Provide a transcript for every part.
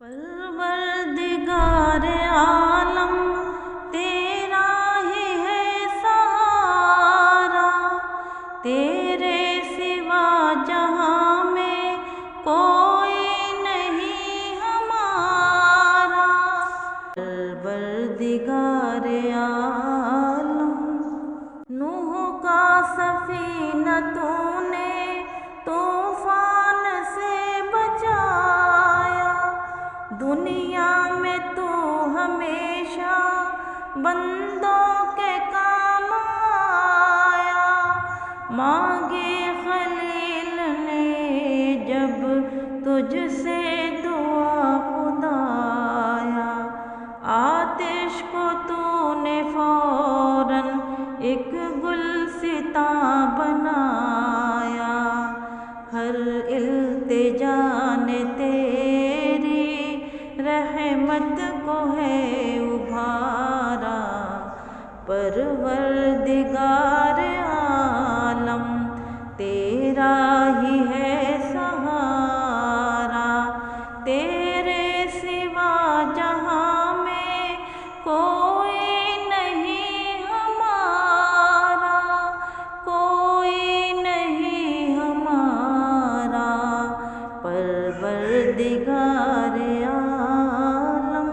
پروردگار عالم تیرا ہی ہے سہارا، تیرے سوا جہاں میں کوئی نہیں ہمارا۔ پروردگار عالم نوح کا سفینہ تو نے طوفان سے بچایا، دنیا میں تو ہمیشہ بندوں کے کام آیا۔ مانگی خلیل نے جب تجھ سے دعا خدایا، آتش کو تو نے فوراً ایک گلستاں بنایا، ہر التجا نے تیری رحمت کو ہے ابھارا۔ پروردگار عالم تیرا ہی ہے سہارا، تیرے سوا جہاں میں کوئی نہیں ہمارا، کوئی نہیں ہمارا۔ پروردگار عالم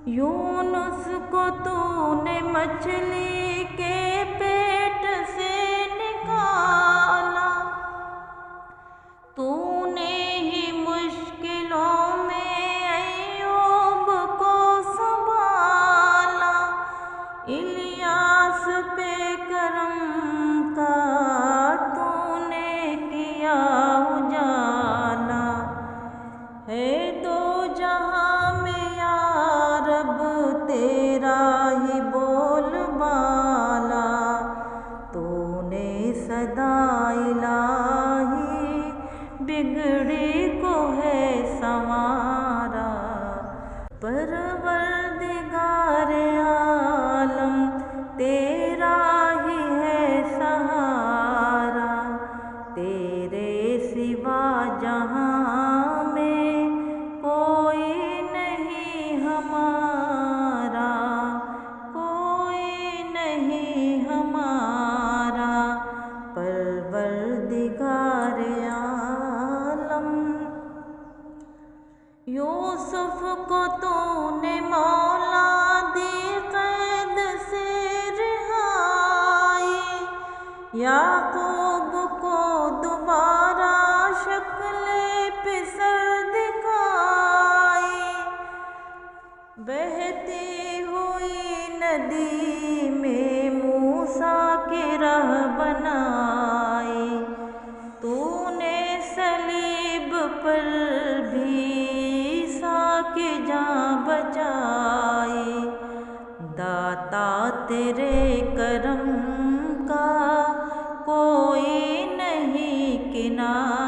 یونس کو تو نے مچھلی کے پیٹ سے نکالا، تو نے ہی مشکلوں میں ایوب کو سنبھالا، الیاس پہ کرم کا تو نے کیا اجالا، ہے دو جہاں میں یا رب تیرا ہی بول بالا، تو نے صدا الہی بگڑی کو ہے سنوارا۔ پروردگار عالم تیرا ہی ہے سہارا، تیرے سوا جہاں میں کوئی نہیں ہمارا، کوئی نہیں ہمارا۔ پروردگار عالم یوسف کو تو نے مولا دی قید سے رہائی، یعقوب کو دوبارہ شکل پسر دکھائی، بہتی ہوئی ندی میں موسیٰ کی راہ بنائی، تو نے صلیب پر بھی عیسیٰ کی جان بچائی، داتا تیرے کرم کا کوئی نہیں کنارہ۔